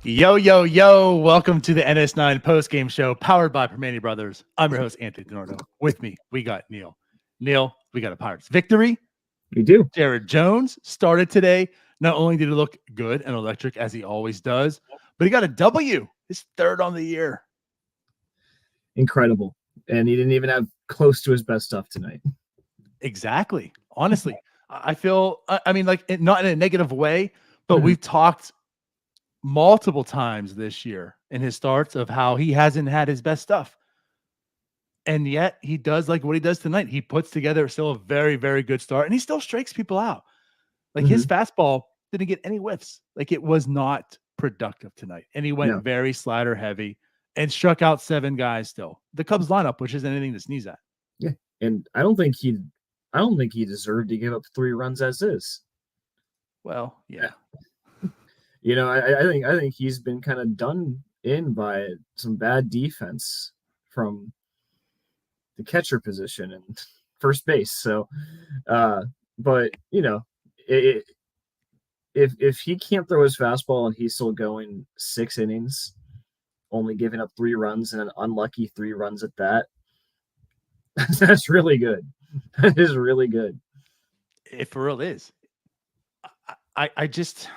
Yo, yo, yo. Welcome to the NS9 Postgame show powered by Primanti Brothers. I'm your host, Anthony DiNardo. With me, we got Neil. Neil, we got a Pirates victory. We do. Jared Jones started today. Not only did he look good and electric as he always does, but he got a W, his third on the year. Incredible. And he didn't even have close to his best stuff tonight. Exactly. Honestly, I feel, I mean, like, not in a negative way, but we've talked multiple times this year in his starts of how he hasn't had his best stuff. And yet he does like what he does tonight. He puts together still a very, very good start, and he still strikes people out. Like his fastball didn't get any whiffs. Like it was not productive tonight. And he went very slider heavy and struck out 7 guys still. The Cubs lineup, which isn't anything to sneeze at. Yeah. And I don't think he deserved to give up 3 runs as is. Well, yeah. You know, I think he's been kind of done in by some bad defense from the catcher position and first base. So, but you know, if he can't throw his fastball and he's still going 6 innings, only giving up 3 runs and an unlucky 3 runs at that, that's really good. That is really good. It for real is. I just.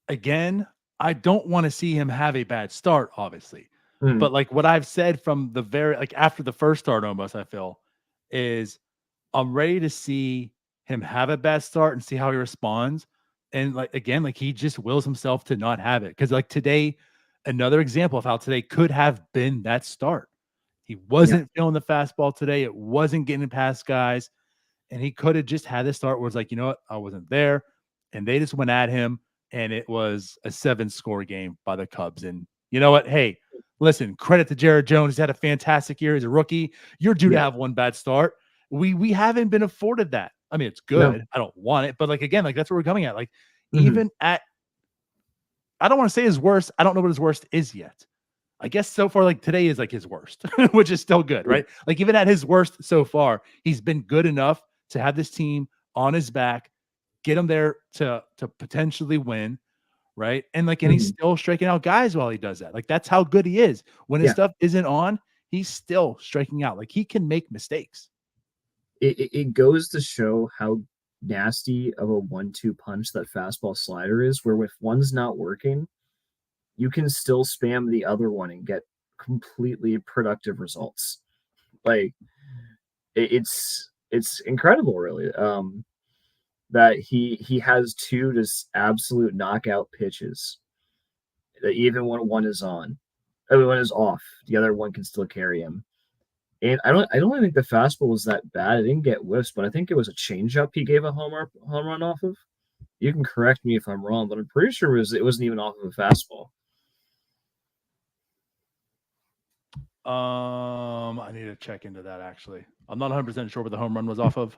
Again, I don't want to see him have a bad start, obviously. But like what I've said from the very, like after the first start almost, I feel, is I'm ready to see him have a bad start and see how he responds. And like, again, like he just wills himself to not have it. Cause like today, another example of how today could have been that start. He wasn't feeling the fastball today. It wasn't getting past guys. And he could have just had this start where it's like, you know what? I wasn't there. And they just went at him. And it was a 7-score game by the Cubs. And you know what? Hey, listen, credit to Jared Jones. He's had a fantastic year. He's a rookie. You're due to have one bad start. We haven't been afforded that. I mean, it's good. No. I don't want it. But like, again, like that's what we're coming at. Like even at, I don't want to say his worst. I don't know what his worst is yet. I guess so far, like today is like his worst, which is still good, right? Like even at his worst so far, he's been good enough to have this team on his back, get him there to potentially win, right? And like, and he's still striking out guys while he does that. Like that's how good he is. When his stuff isn't on, he's still striking out. Like he can make mistakes. It goes to show how nasty of a 1-2 punch that fastball slider is, where if one's not working, you can still spam the other one and get completely productive results. Like it's incredible, really. That he has 2 just absolute knockout pitches that even when one is on, one is off, the other one can still carry him. And I don't think the fastball was that bad. It didn't get whiffs, but I think it was a changeup he gave a home run off of. You can correct me if I'm wrong, but I'm pretty sure it wasn't even off of a fastball. I need to check into that actually. I'm not 100% sure what the home run was off of.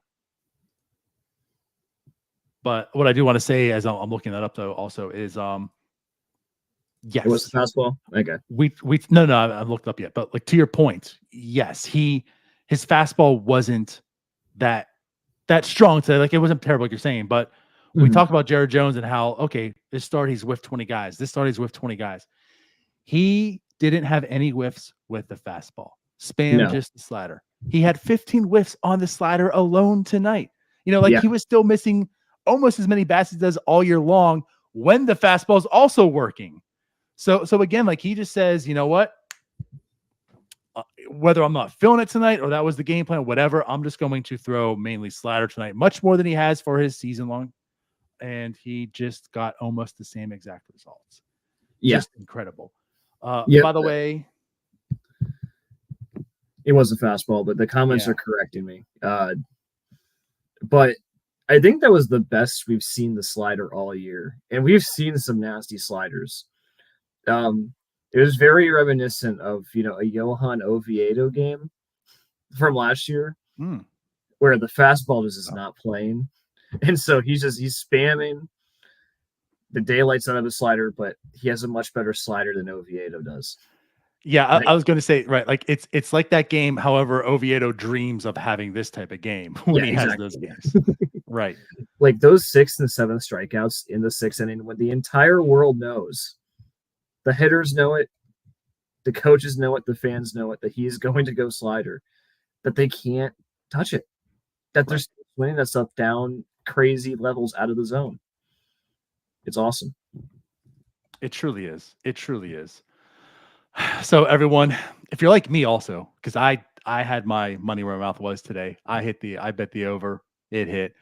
But what I do want to say as I'm looking that up though also is yes. It was the fastball? Okay. No, I haven't looked up yet. But like to your point, yes, his fastball wasn't that strong today. Like it wasn't terrible, like you're saying. But we talked about Jared Jones and how, okay, this start he's whiffed 20 guys. This start he's whiffed 20 guys. He didn't have any whiffs with the fastball. Just the slider. He had 15 whiffs on the slider alone tonight. You know, like he was still missing almost as many bats as he does all year long when the fastball is also working. So again, like he just says, you know what? Whether I'm not feeling it tonight or that was the game plan, whatever, I'm just going to throw mainly slider tonight, much more than he has for his season long. And he just got almost the same exact results. Yeah. Just incredible. By the way, it was a fastball, but the comments are correcting me. But I think that was the best we've seen the slider all year, and we've seen some nasty sliders. It was very reminiscent of a Johan Oviedo game from last year, where the fastball just is not playing, and so he's spamming the daylights out of his slider, but he has a much better slider than Oviedo does. Yeah, I was going to say, right, like it's like that game. However, Oviedo dreams of having this type of game when he has those games. Right. Like those 6th and 7th strikeouts in the 6th inning when the entire world knows, the hitters know it, the coaches know it, the fans know it, that he's going to go slider, that they can't touch it, that they're swinging that stuff down crazy levels out of the zone. It's awesome. It truly is. It truly is. So everyone, if you're like me also, because I had my money where my mouth was today. I bet the over. It hit.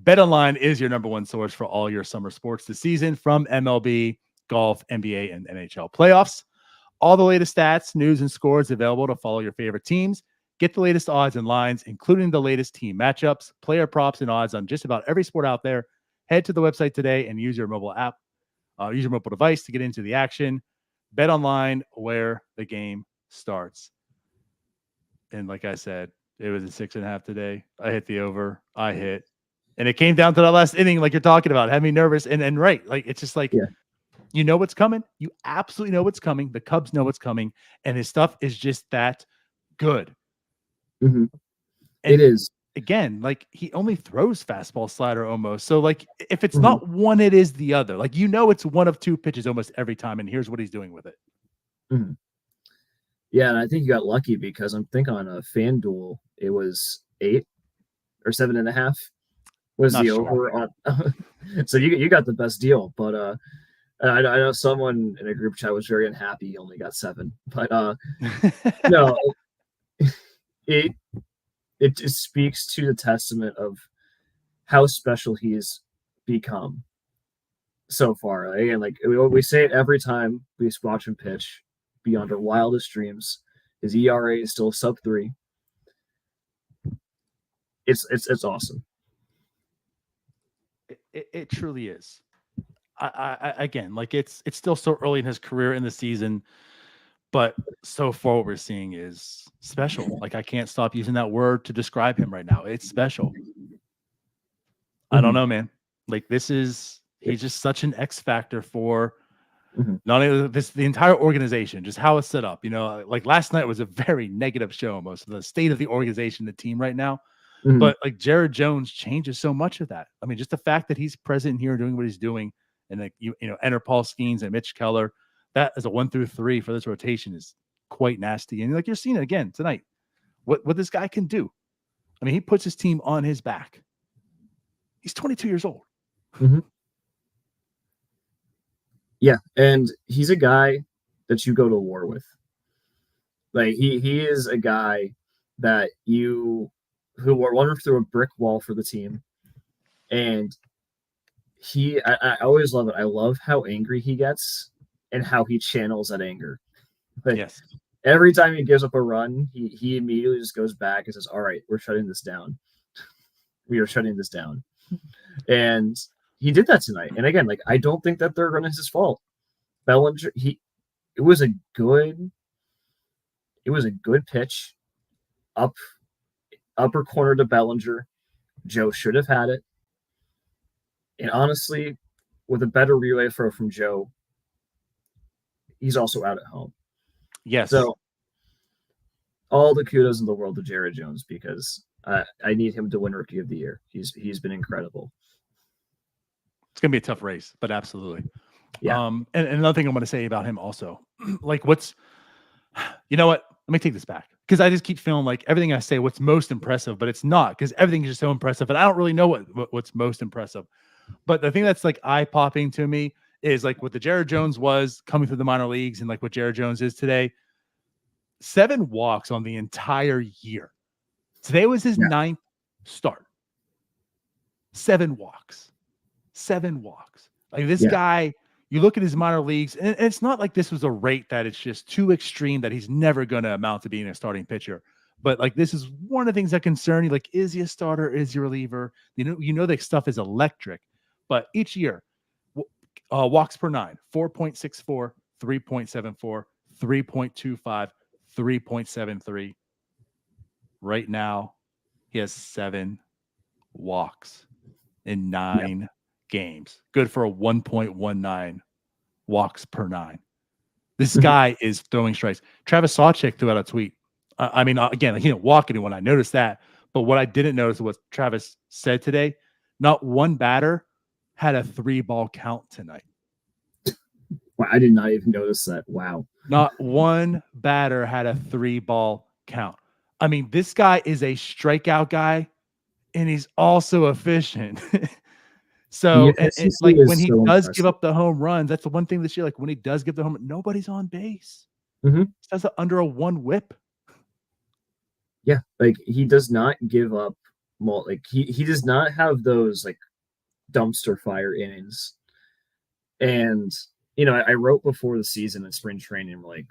BetOnline is your number one source for all your summer sports this season, from MLB, golf, NBA, and NHL playoffs. All the latest stats, news, and scores available to follow your favorite teams. Get the latest odds and lines, including the latest team matchups, player props, and odds on just about every sport out there. Head to the website today and use your mobile app. Use your mobile device to get into the action. Bet online, where the game starts. And like I said, it was a 6.5 today. I hit the over. And it came down to that last inning, like you're talking about, had me nervous. And right, like it's just like, you know what's coming. You absolutely know what's coming. The Cubs know what's coming, and his stuff is just that good. Mm-hmm. It is. Again, like he only throws fastball, slider almost. So like if it's not one, it is the other. Like it's one of two pitches almost every time, and here's what he's doing with it. Mm-hmm. Yeah, and I think you got lucky because I'm thinking on a FanDuel it was 8 or 7.5 was the over on. So you got the best deal, but I know someone in a group chat was very unhappy he only got 7, but no, it just speaks to the testament of how special he's become so far. Right? And like we say it every time we watch him pitch, beyond our wildest dreams. His ERA is still sub-3. It's awesome. It truly is. I again, like it's still so early in his career in the season, but so far what we're seeing is special. Like I can't stop using that word to describe him right now. It's special. I don't know, man. Like he's just such an X factor for not only the entire organization, just how it's set up. Like last night was a very negative show, almost the state of the organization, the team right now. But like Jared Jones changes so much of that. I mean, just the fact that he's present here doing what he's doing, and like enter Paul Skeens and Mitch Keller, that as a 1 through 3 for this rotation is quite nasty. And like you're seeing it again tonight, what this guy can do. I mean, he puts his team on his back. He's 22 years old. Yeah, and he's a guy that you go to war with. Like he is a guy that who run through a brick wall for the team, and I always love it. I love how angry he gets and how he channels that anger. Like, yes. Every time he gives up a run, he immediately just goes back and says, "All right, we're shutting this down. We are shutting this down." And he did that tonight. And again, like I don't think that third run is his fault. Bellinger, it was a good pitch, upper corner to Bellinger. Joe should have had it. And honestly, with a better relay throw from Joe, he's also out at home. Yes. So all the kudos in the world to Jared Jones, because I need him to win Rookie of the Year. He's been incredible. It's gonna be a tough race, but absolutely. Yeah. And another thing I'm gonna say about him also, like you know what? Let me take this back, because I just keep feeling like everything I say, what's most impressive, but it's not, because everything is just so impressive, and I don't really know what's most impressive. But the thing that's like eye-popping to me is like what the Jared Jones was coming through the minor leagues, and like what Jared Jones is today. 7 walks on the entire year. Today was his 9th start. 7 walks. 7 walks. Like this guy, you look at his minor leagues, and it's not like this was a rate that it's just too extreme that he's never going to amount to being a starting pitcher. But like this is one of the things that concern you. Like, is he a starter? Is he a reliever? You know that stuff is electric. But each year, walks per 9, 4.64, 3.74, 3.25, 3.73. Right now, he has 7 walks in 9 games. Good for a 1.19 walks per 9. This guy is throwing strikes. Travis Sawchik threw out a tweet. I mean, again, he didn't walk anyone. I noticed that. But what I didn't notice was Travis said today, not one batter had a 3-ball count tonight. Wow, I did not even notice that. Wow. Not one batter had a 3-ball count. I mean, this guy is a strikeout guy, and he's also efficient. So, and like when he does give up the home runs, that's the one thing this year. Like when he does give the home, nobody's on base. He does it under a 1 whip. Yeah, like he does not give up. Like he does not have those like dumpster fire innings. And you know, I wrote before the season in spring training, like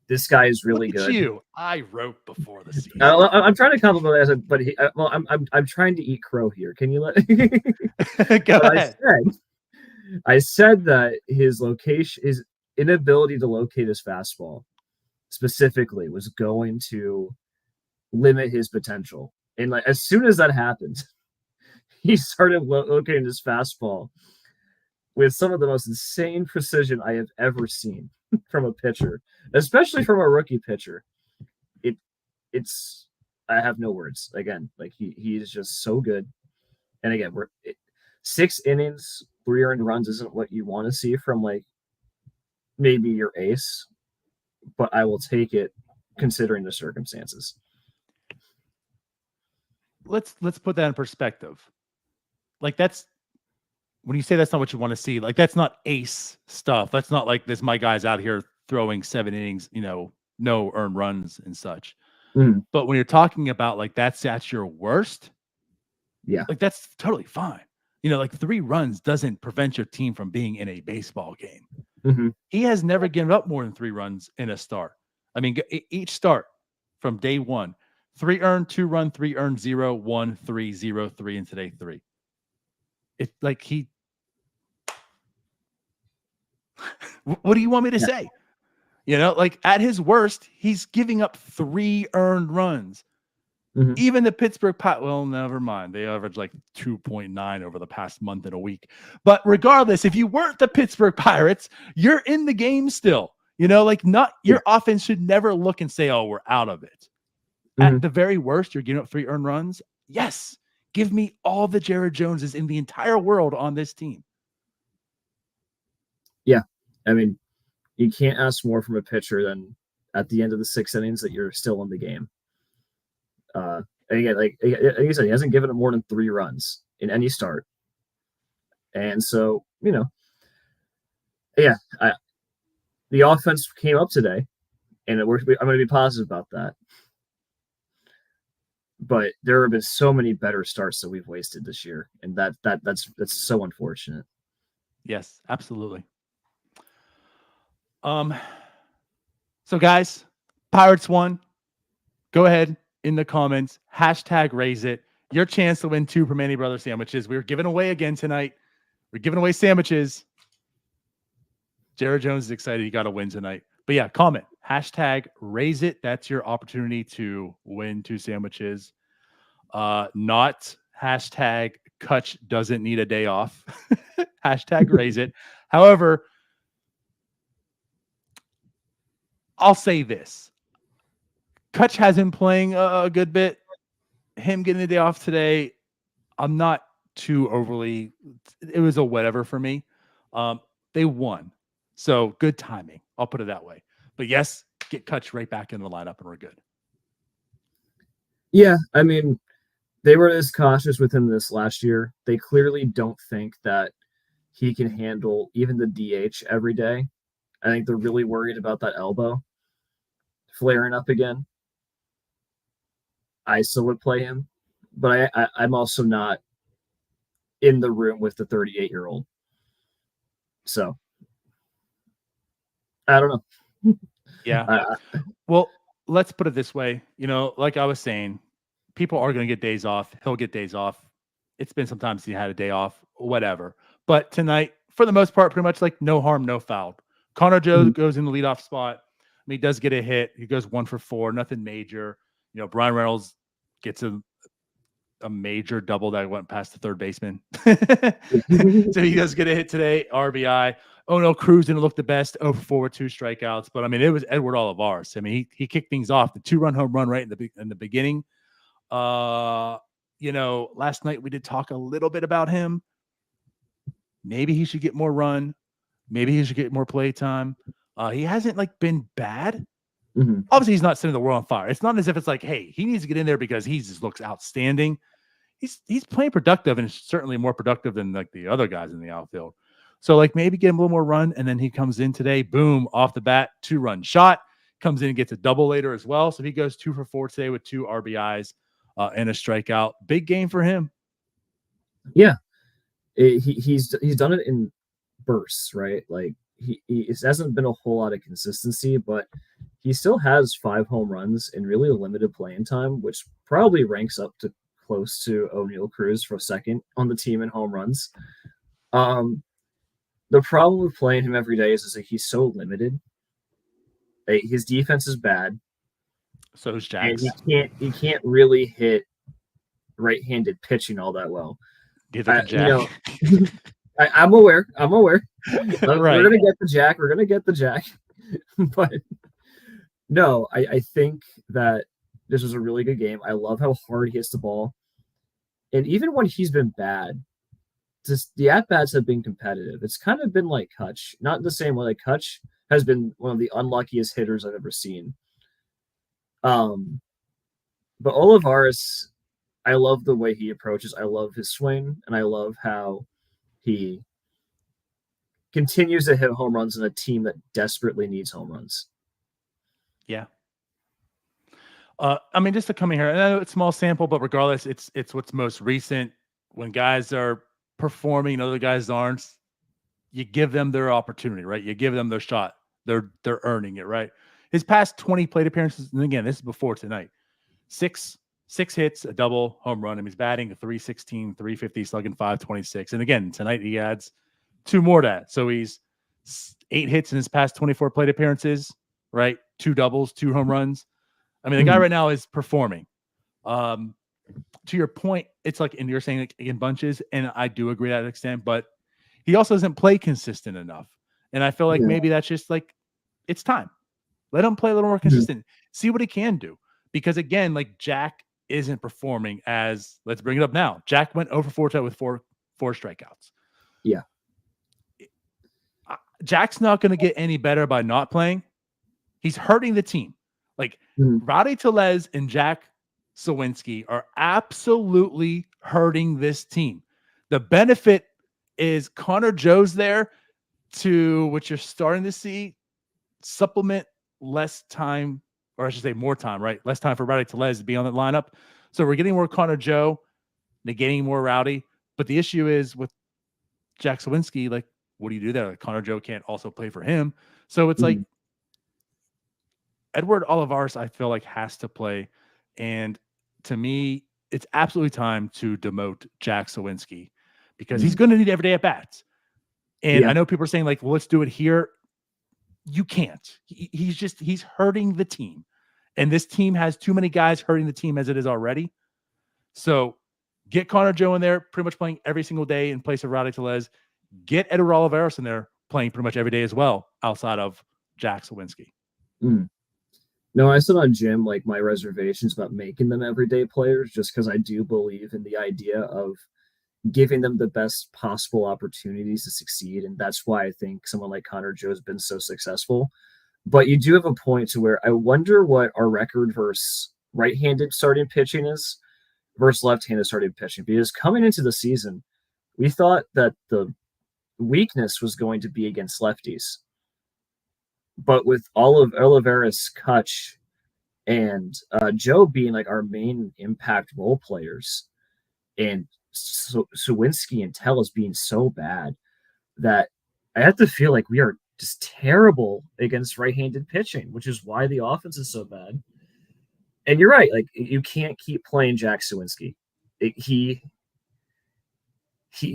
this guy is really good. I wrote before the season. I'm trying to compliment that, but I'm trying to eat crow here. Can you let? Go ahead. I said that his inability to locate his fastball specifically was going to limit his potential. And like as soon as that happened, he started locating his fastball with some of the most insane precision I have ever seen from a pitcher, especially from a rookie pitcher. I have no words. Again, like he is just so good. And again, 6 innings, 3 earned runs isn't what you want to see from like maybe your ace, but I will take it considering the circumstances. Let's put that in perspective. Like that's when you say that's not what you want to see, like that's not ace stuff. That's not like this. My guy's out here throwing 7 innings, no earned runs and such. But when you're talking about like that's your worst, like that's totally fine. Like 3 runs doesn't prevent your team from being in a baseball game. He has never given up more than 3 runs in a start. I mean, each start from day 1, 3 earned, 2 run, 3 earned, 0, 1, 3, 0, 3, and today 3. It's like what do you want me to say? Like at his worst, he's giving up 3 earned runs. Even the Pittsburgh Pirates, well, never mind. They averaged like 2.9 over the past month and a week. But regardless, if you weren't the Pittsburgh Pirates, you're in the game still. Like not your offense should never look and say, oh, we're out of it. At the very worst, you're giving up 3 earned runs. Yes. Give me all the Jared Joneses in the entire world on this team. Yeah. I mean, you can't ask more from a pitcher than at the end of the 6 innings that you're still in the game. And again, like I said, he hasn't given up more than 3 runs in any start. And so, the offense came up today, and I'm going to be positive about that. But there have been so many better starts that we've wasted this year, and that's so unfortunate. Yes, absolutely. So guys, Pirates won. Go ahead in the comments, #raise it. Your chance to win 2 Primanti Brothers sandwiches. We're giving away again tonight. We're giving away sandwiches. Jared Jones is excited. He got a win tonight. But yeah, comment, #raise it. That's your opportunity to win 2 sandwiches. Not #Kutch doesn't need a day off. #raise it. However, I'll say this. Kutch has been playing a good bit. Him getting the day off today, I'm not too overly. It was a whatever for me. They won. So good timing. I'll put it that way. But yes, get Kutch right back in the lineup and we're good. Yeah, I mean, they were this cautious with him this last year. They clearly don't think that he can handle even the DH every day. I think they're really worried about that elbow flaring up again. I still would play him, but I'm also not in the room with the 38-year-old. So, I don't know. Yeah. Well, let's put it this way. Like I was saying, people are going to get days off. He'll get days off. It's been sometimes he had a day off, whatever. But tonight, for the most part, pretty much like no harm, no foul. Connor Joe goes in the leadoff spot. I mean, he does get a hit. He goes 1 for 4, nothing major. Brian Reynolds gets a major double that went past the third baseman. So he does get a hit today, RBI. Oh no, Cruz didn't look the best. 0 for 4 with 2 strikeouts. But I mean, it was Edward Olivares. I mean, he kicked things off. The 2-run home run right in the beginning. Last night we did talk a little bit about him. Maybe he should get more run. Maybe he should get more play time. He hasn't been bad. Mm-hmm. Obviously, he's not setting the world on fire. It's not as if it's like, hey, he needs to get in there because he just looks outstanding. He's playing productive, and certainly more productive than the other guys in the outfield. So maybe get him a little more run, and then he comes in today, boom, off the bat, 2-run shot, comes in and gets a double later as well. So he goes 2 for 4 today with 2 RBIs and a strikeout. Big game for him. Yeah, he's done it in bursts, right? It hasn't been a whole lot of consistency, but he still has 5 home runs in really limited playing time, which probably ranks up to close to O'Neal Cruz for second on the team in home runs. The problem with playing him every day is that he's so limited. His defense is bad. So is Jack's. And he can't really hit right-handed pitching all that well. Jack. I'm aware. Right. We're gonna get the Jack. But no, I think that this was a really good game. I love how hard he hits the ball. And even when he's been bad, just the at-bats have been competitive. It's kind of been like Kutch. Not the same way. Kutch has been one of the unluckiest hitters I've ever seen. But Olivares, I love the way he approaches. I love his swing, and I love how he continues to hit home runs in a team that desperately needs home runs. Yeah. I mean, just to come in here, I know it's small sample, but regardless, it's what's most recent. When guys are performing, other guys aren't, you give them their opportunity, right? You give them their shot. They're earning it, right? His past 20 plate appearances, and again, this is before tonight. 6 hits, a double, home run. And he's batting a 316, 350, slugging 526. And again, tonight he adds 2 more to that. So he's 8 hits in his past 24 plate appearances, right? 2 doubles, 2 home runs. I mean, the guy right now is performing. To your point, it's and you're saying in bunches, and I do agree to that extent, but he also doesn't play consistent enough. And I feel maybe that's just it's time. Let him play a little more consistent. See what he can do. Because again, Jack isn't performing as, let's bring it up now. Jack went over 4 with four strikeouts. Yeah. Jack's not going to get any better by not playing. He's hurting the team. Rowdy Tellez and Jack Swinsky are absolutely hurting this team. The benefit is Connor Joe's there to, what you're starting to see, supplement less time, or I should say more time, right? Less time for Rowdy Tellez to be on the lineup. So we're getting more Connor Joe, negating more Rowdy. But the issue is with Jack Swinsky, what do you do there? Connor Joe can't also play for him. So it's Edward Olivares, I feel has to play. And to me, it's absolutely time to demote Jack Swinsky because he's going to need everyday at-bats. And I know people are saying, well, let's do it here. You can't. He's hurting the team. And this team has too many guys hurting the team as it is already. So get Connor Joe in there, pretty much playing every single day in place of Rowdy Tellez. Get Edward Olivares in there playing pretty much every day as well, outside of Jack Swinsky. No, I said on Jim, my reservations about making them everyday players, just because I do believe in the idea of giving them the best possible opportunities to succeed. And that's why I think someone like Connor Joe has been so successful. But you do have a point to where I wonder what our record versus right-handed starting pitching is versus left-handed starting pitching. Because coming into the season, we thought that the weakness was going to be against lefties. But with Olivares, Kutch, and Joe being our main impact role players, and Swinsky and Tellez being so bad, that I have to feel we are just terrible against right-handed pitching, which is why the offense is so bad. And you're right. Like, you can't keep playing Jack Swinsky. You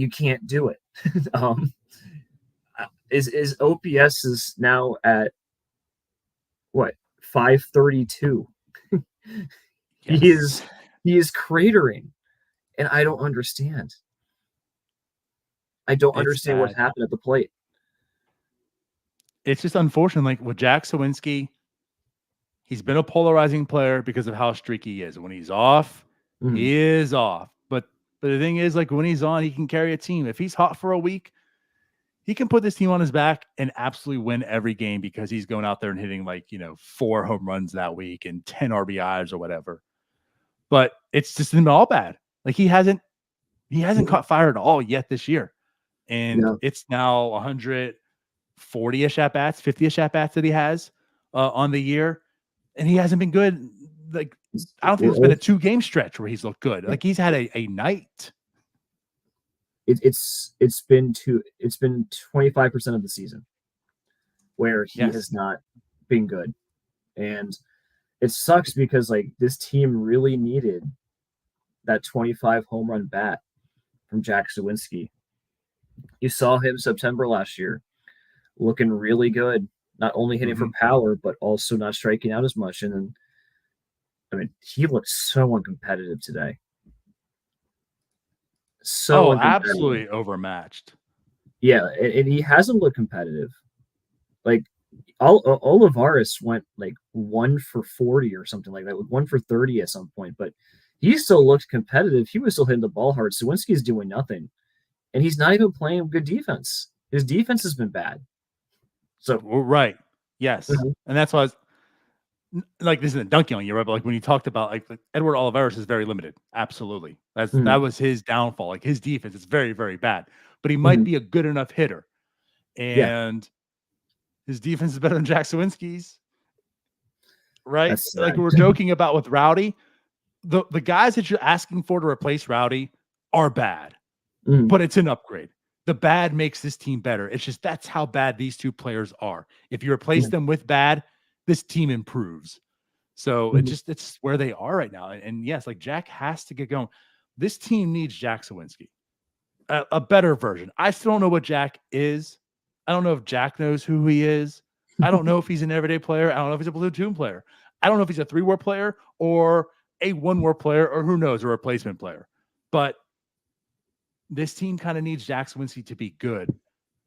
can't do it. His OPS is now at what, 532. Yes. He is cratering, and I don't understand. I don't It's understand what bad. happened at the plate. It's just unfortunate. Like with Jack Swinsky, he's been a polarizing player because of how streaky he is. When he's off, he is off. But the thing is, like when he's on, he can carry a team. If he's hot for a week, he can put this team on his back and absolutely win every game because he's going out there and hitting 4 home runs that week and 10 RBIs or whatever. But it's just been all bad. Like he hasn't caught fire at all yet this year. And it's now 140-ish at bats, 50-ish at bats that he has on the year. And he hasn't been good. Like, I don't think there's been a 2-game stretch where he's looked good. Like he's had a night. It's been 25% of the season where he has not been good. And it sucks because like this team really needed that 25 home run bat from Jack Swinsky. You saw him September last year looking really good, not only hitting for power, but also not striking out as much. And then, I mean, he looks so uncompetitive today. So absolutely overmatched. Yeah, and he hasn't looked competitive. Like Olivares went like 1 for 40 or something like that, with 1 for 30 at some point, but he still looked competitive. He was still hitting the ball hard. Sawinski's doing nothing, and he's not even playing good defense. His defense has been bad. So right, yes, and that's why I was like, this isn't dunking on you, right? But like when you talked about like Edward Olivares is very limited. Absolutely, that was his downfall. Like his defense is very, very bad, but he might be a good enough hitter, and his defense is better than Jack Swinsky's. Right? Like we're joking about with Rowdy, the guys that you're asking for to replace Rowdy are bad, but it's an upgrade. The bad makes this team better. It's just that's how bad these two players are. If you replace them with bad, this team improves. So it's where they are right now. And yes, like Jack has to get going. This team needs Jack Swinsky, a better version. I still don't know what Jack is. I don't know if Jack knows who he is. I don't know if he's an everyday player. I don't know if he's a platoon player. I don't know if he's a 3-war player or a 1-war player or who knows, a replacement player. But this team kind of needs Jack Swinsky to be good.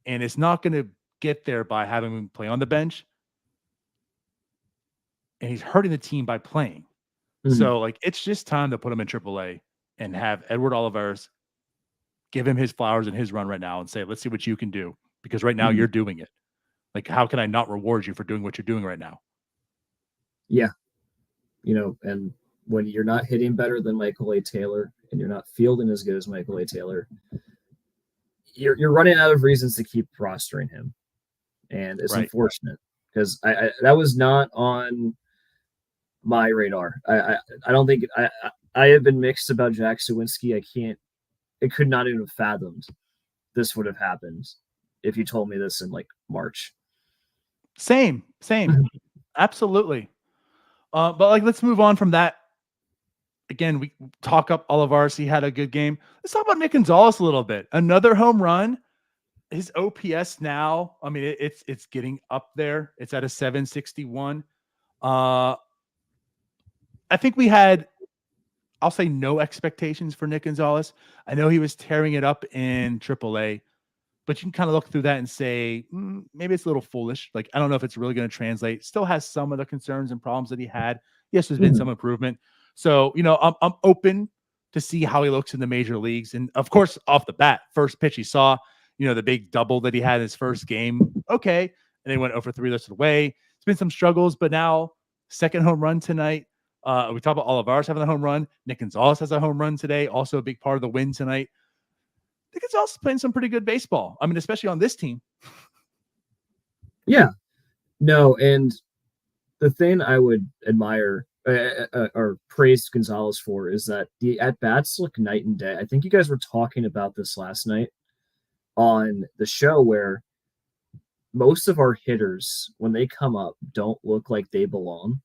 And it's not going to get there by having him play on the bench. And he's hurting the team by playing. So, like, it's just time to put him in AAA and have Edward Olivares give him his flowers and his run right now and say, let's see what you can do. Because right now you're doing it. Like, how can I not reward you for doing what you're doing right now? Yeah. And when you're not hitting better than Michael A. Taylor and you're not fielding as good as Michael A. Taylor, you're running out of reasons to keep rostering him. And it's unfortunate because I that was not on my radar. I don't think I have been mixed about Jack Swinsky. It could not even have fathomed this would have happened if you told me this in like March. Same. Absolutely. But like, let's move on from that. Again, we talk up Olivares. He had a good game. Let's talk about Nick Gonzalez a little bit. Another home run. His OPS now, I mean, it's getting up there. It's at a 761. I think we had, I'll say, no expectations for Nick Gonzalez. I know he was tearing it up in AAA, but you can kind of look through that and say, maybe it's a little foolish. Like, I don't know if it's really going to translate. Still has some of the concerns and problems that he had. Yes, there's been some improvement. So, I'm open to see how he looks in the major leagues. And of course, off the bat, first pitch he saw, the big double that he had in his first game. Okay. And they went 0 for 3 the rest of the way. It's been some struggles, but now second home run tonight. We talk about Olivares having a home run. Nick Gonzalez has a home run today. Also a big part of the win tonight. Nick Gonzalez is playing some pretty good baseball. I mean, especially on this team. Yeah. No, and the thing I would admire or praise Gonzalez for is that the at-bats look night and day. I think you guys were talking about this last night on the show where most of our hitters, when they come up, don't look like they belong.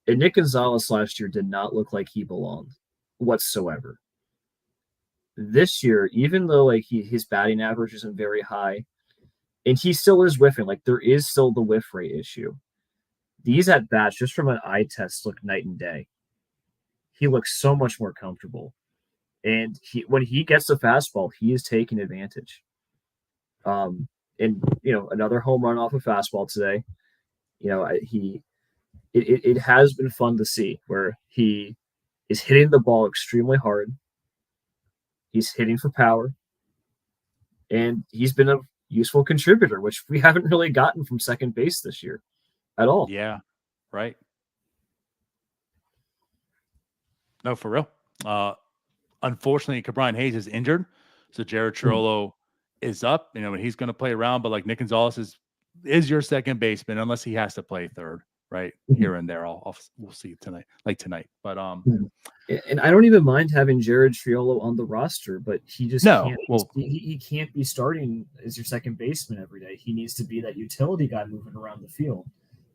And Nick Gonzalez last year did not look like he belonged whatsoever. This year, even though like his batting average isn't very high, and he still is whiffing, like there is still the whiff rate issue. These at bats, just from an eye test, look night and day. He looks so much more comfortable, and when he gets the fastball, he is taking advantage. And another home run off a fastball today. It has been fun to see where he is hitting the ball extremely hard. He's hitting for power, and he's been a useful contributor, which we haven't really gotten from second base this year at all. Yeah, right. No, for real. Unfortunately, Cabrian Hayes is injured, so Jared Triolo is up. And he's going to play around, but like Nick Gonzalez is your second baseman unless he has to play third, right? Here and there. We'll see tonight. But and I don't even mind having Jared Triolo on the roster, but he just can't. Well, he can't be starting as your second baseman every day. He needs to be that utility guy moving around the field,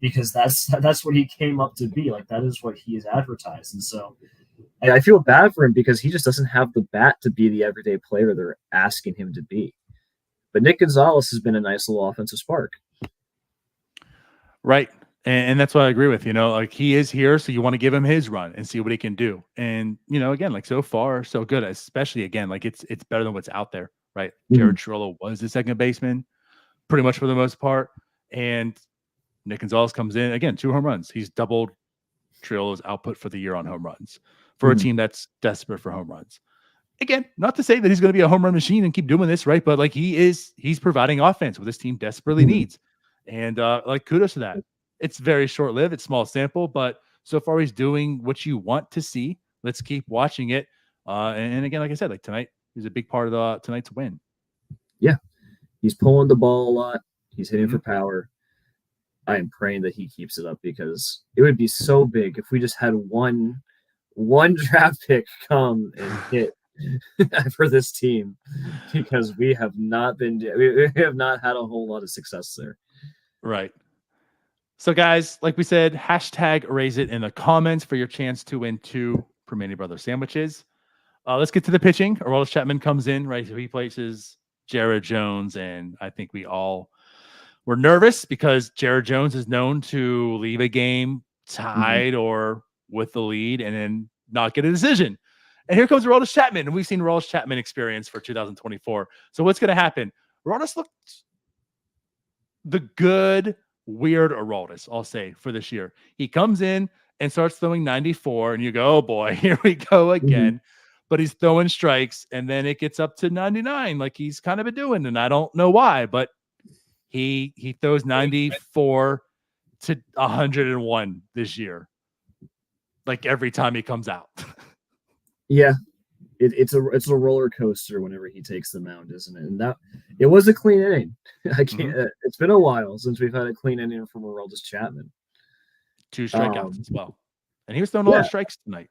because that's what he came up to be. Like that is what he is advertised, and so I feel bad for him because he just doesn't have the bat to be the everyday player they're asking him to be. But Nick Gonzalez has been a nice little offensive spark. Right. And that's what I agree with, like he is here. So you want to give him his run and see what he can do. And, again, like so far, so good, especially again, like it's better than what's out there, right? Jared Triolo was the second baseman pretty much for the most part. And Nick Gonzalez comes in again, 2 home runs. He's doubled Triolo's output for the year on home runs for a team that's desperate for home runs. Again, not to say that he's going to be a home run machine and keep doing this, right? But like he's providing offense what this team desperately needs. And like kudos to that. It's very short-lived. It's small sample, but so far he's doing what you want to see. Let's keep watching it. And again, like I said, like tonight, he's a big part of tonight's win. Yeah. He's pulling the ball a lot. He's hitting for power. I am praying that he keeps it up because it would be so big if we just had one draft pick come and hit for this team, because we have not had a whole lot of success there. Right. So guys, like we said, hashtag raise it in the comments for your chance to win 2 Primanti Brothers sandwiches. Let's get to the pitching. Aroldis Chapman comes in, right? So he places Jared Jones, and I think we all were nervous because Jared Jones is known to leave a game tied or with the lead and then not get a decision. And here comes Aroldis Chapman, and we've seen Aroldis Chapman experience for 2024. So what's going to happen? Aroldis looked the good, weird Aroldis, I'll say, for this year. He comes in and starts throwing 94, and you go, oh boy, here we go again. But he's throwing strikes, and then it gets up to 99, like he's kind of been doing, and I don't know why, but he throws 94 to 101 this year, like every time he comes out. Yeah, it's a roller coaster whenever he takes the mound, isn't it? And that it was a clean inning. I can't. It's been a while since we've had a clean inning from Aroldis Chapman. 2 strikeouts as well, and he was throwing a lot of strikes tonight.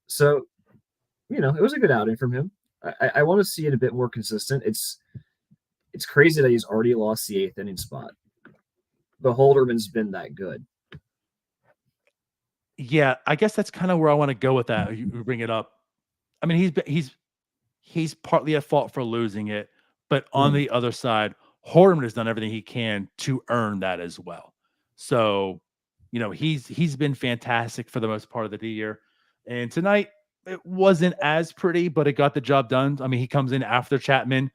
So, it was a good outing from him. I want to see it a bit more consistent. It's crazy that he's already lost the 8th inning spot. But Holderman's been that good. Yeah, I guess that's kind of where I want to go with that. You bring it up. I mean, he's partly at fault for losing it, but on the other side, Holderman has done everything he can to earn that as well. So, he's been fantastic for the most part of the year. And tonight, it wasn't as pretty, but it got the job done. I mean, he comes in after Chapman.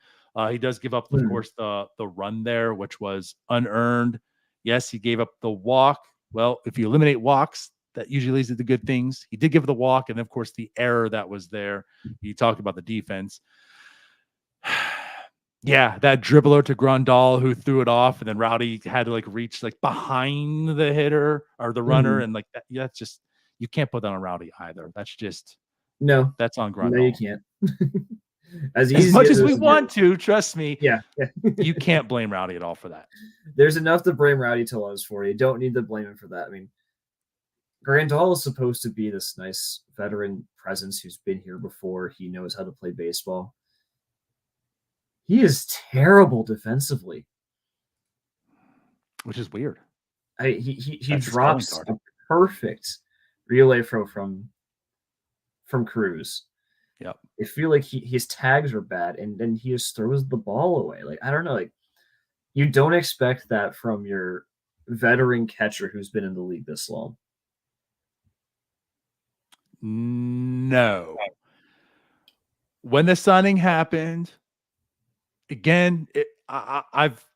He does give up, of course, the run there, which was unearned. Yes, he gave up the walk. Well, if you eliminate walks, that usually leads to the good things. He did give the walk, and of course, the error that was there. You talked about the defense. Yeah, that dribbler to Grandal who threw it off, and then Rowdy had to reach behind the hitter or the runner, and that's just, you can't put that on Rowdy either. That's just that's on Grandal. No, you can't. As much as we want to, trust me. Yeah. You can't blame Rowdy at all for that. There's enough to blame Rowdy Tellez for. You don't need to blame him for that. I mean, Grandal is supposed to be this nice veteran presence who's been here before. He knows how to play baseball. He is terrible defensively, which is weird. He drops a perfect relay throw from Cruz. Yep. I feel like his tags are bad, and then he just throws the ball away. Like, I don't know, like, you don't expect that from your veteran catcher who's been in the league this long. No. When the signing happened, again, I've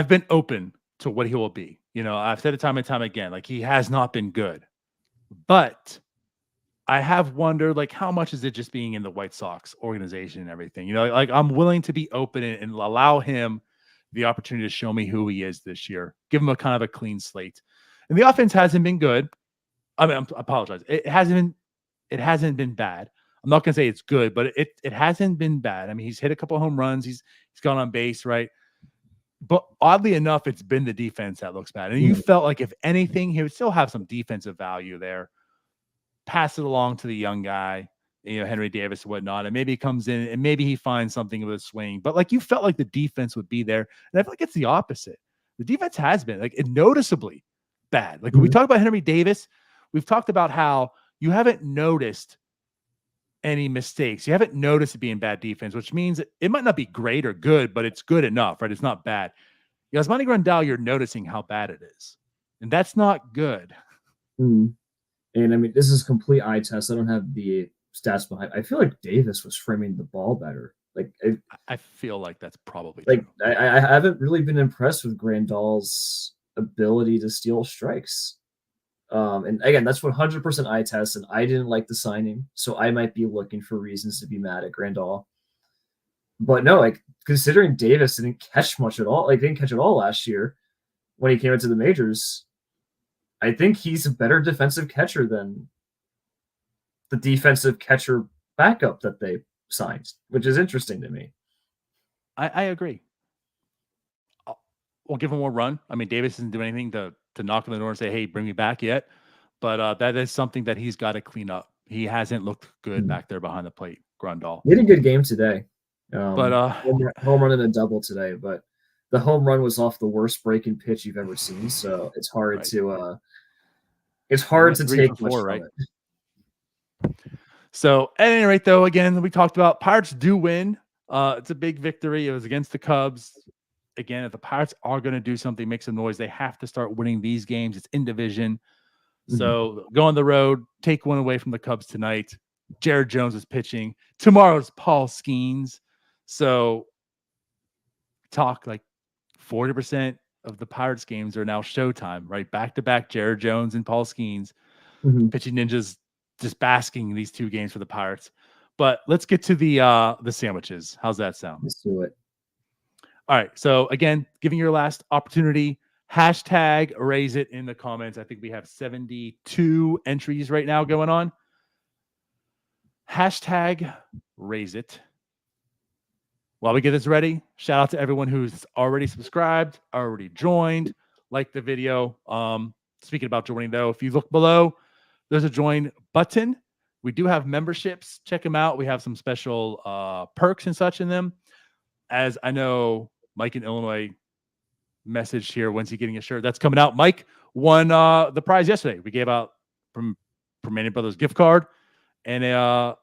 been open to what he will be. You know, I've said it time and time again, like, he has not been good. But I have wondered, like, how much is it just being in the White Sox organization and everything? You know, like, I'm willing to be open and allow him the opportunity to show me who he is this year. Give him a kind of a clean slate. And the offense hasn't been good. I mean, I apologize. It hasn't been bad. I'm not gonna say it's good, but it hasn't been bad. I mean, he's hit a couple of home runs. He's gone on base, right? But oddly enough, it's been the defense that looks bad. And you felt like, if anything, he would still have some defensive value there. Pass it along to the young guy, you know, Henry Davis and whatnot, and maybe he comes in and maybe he finds something with a swing. But, like, you felt like the defense would be there, and I feel like it's the opposite. The defense has been, like, noticeably bad. Like, when we talk about Henry Davis, we've talked about how you haven't noticed any mistakes. You haven't noticed it being bad defense, which means it might not be great or good, but it's good enough, right? It's not bad. Yasmani Grandal, you're noticing how bad it is, and that's not good. And I mean, this is complete eye test. I don't have the stats behind. I feel like Davis was framing the ball better. Like, I feel like that's probably like true. I haven't really been impressed with Grandal's ability to steal strikes. And again, that's 100% eye test, and I didn't like the signing, so I might be looking for reasons to be mad at Grandal. But no, like, considering Davis didn't catch much at all, like, didn't catch at all last year when he came into the majors, I think he's a better defensive catcher than the defensive catcher backup that they signed, which is interesting to me. I agree. We'll give him more run. I mean, Davis isn't doing anything to knock on the door and say, "Hey, bring me back" yet. But that is something that he's got to clean up. He hasn't looked good back there behind the plate, Grandal. He had a good game today. But home run and a double today, but the home run was off the worst breaking pitch you've ever seen, so it's hard right. to take much from right? it. So at any rate, though, again, we talked about Pirates do win. It's a big victory. It was against the Cubs. Again, if the Pirates are going to do something, make some noise, they have to start winning these games. It's in division. So go on the road, take one away from the Cubs tonight. Jared Jones is pitching. Tomorrow's Paul Skeens. So talk like 40% of the Pirates games are now Showtime, right? Back-to-back Jared Jones and Paul Skeens. Pitching Ninjas just basking in these two games for the Pirates. But let's get to the sandwiches. How's that sound? Let's do it. All right. So again, giving your last opportunity, hashtag raise it in the comments. I think we have 72 entries right now going on. Hashtag raise it. While we get this ready, shout out to everyone who's already subscribed, already joined, liked the video. Speaking about joining, though, if you look below, there's a join button. We do have memberships. Check them out. We have some special perks and such in them. As I know, Mike in Illinois messaged here, when's he getting a shirt? That's coming out. Mike won the prize yesterday. We gave out from Primanti Brothers gift card and a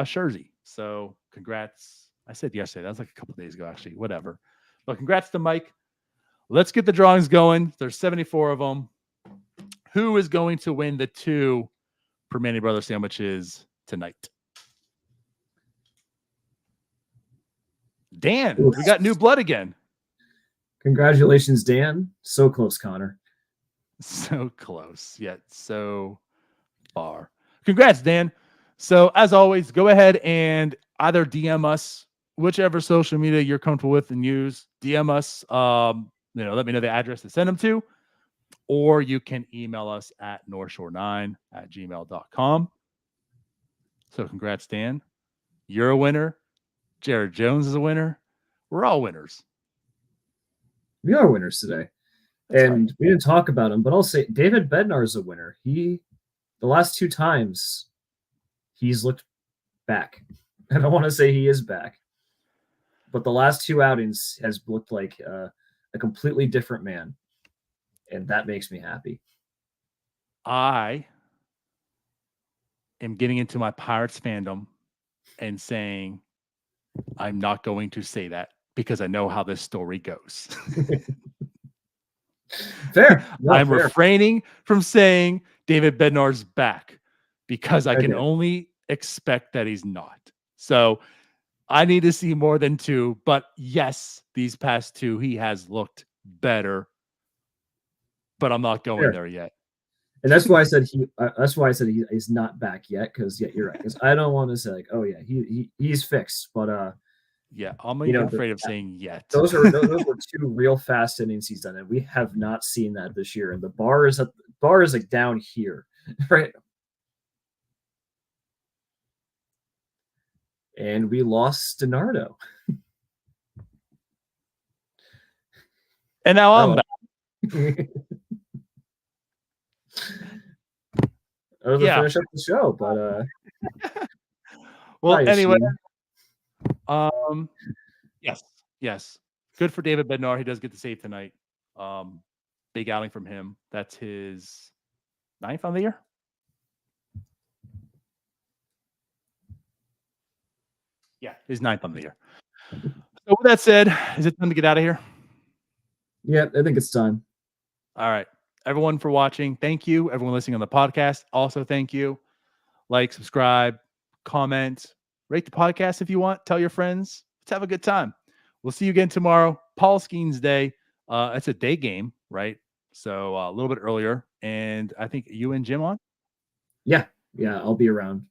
jersey. So congrats. I said yesterday. That was like a couple days ago, actually. Whatever. But congrats to Mike. Let's get the drawings going. There's 74 of them. Who is going to win the 2 Primanti Brothers sandwiches tonight? Dan, we got new blood again. Congratulations, Dan. So close, Connor. So close, yet so far. Congrats, Dan. So as always, go ahead and either DM us, whichever social media you're comfortable with and use. DM us, let me know the address to send them to, or you can email us at northshore9@gmail.com. So congrats, Dan. You're a winner. Jared Jones is a winner. We're all winners. We are winners today. That's and right. We didn't talk about him, but I'll say David Bednar is a winner. The last 2 times he's looked back. I don't want to say he is back, but the last 2 outings has looked like a completely different man, and that makes me happy. I am getting into my Pirates fandom and saying I'm not going to say that because I know how this story goes. Fair. No, I'm fair. refraining from saying David Bednar's back because I can Okay. only expect that he's not. So I need to see more than 2. But yes, these past 2, he has looked better. But I'm not going there yet. And that's why I said he's not back yet. Because you're right. Because I don't want to say like, oh yeah, he's fixed. But yeah, I'm even afraid of saying yet. Those were 2 real fast innings he's done, and we have not seen that this year. And the bar is like down here, right? And we lost DiNardo. And now I'm back. I was to finish up the show, but well, anyway, yes, good for David Bednar. He does get the save tonight. Big outing from him. That's his 9th on the year. Yeah, his 9th on the year. So with that said, is it time to get out of here? Yeah, I think it's time. All right. Everyone for watching. Thank you. Everyone listening on the podcast. Also, thank you. Like, subscribe, comment, rate the podcast if you want. Tell your friends. Let's have a good time. We'll see you again tomorrow. Paul Skeens Day. It's a day game, right? So a little bit earlier. And I think you and Jim on? Yeah, I'll be around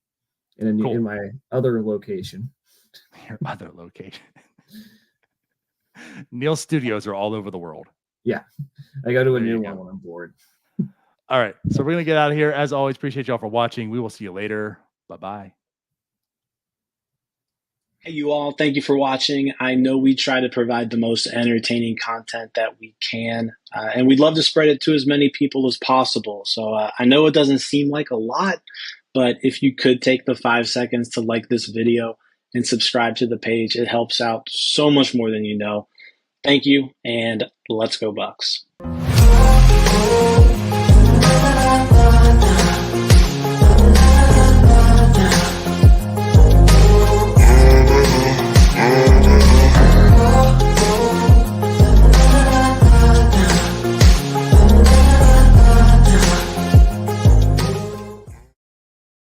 in my other location. Your other location. Neil's studios are all over the world. Yeah, I go to a new one when I'm bored. All right, so we're going to get out of here. As always, appreciate y'all for watching. We will see you later. Bye-bye. Hey, you all. Thank you for watching. I know we try to provide the most entertaining content that we can, and we'd love to spread it to as many people as possible. So I know it doesn't seem like a lot, but if you could take the 5 seconds to like this video and subscribe to the page, it helps out so much more than you know. Thank you, and let's go Bucks.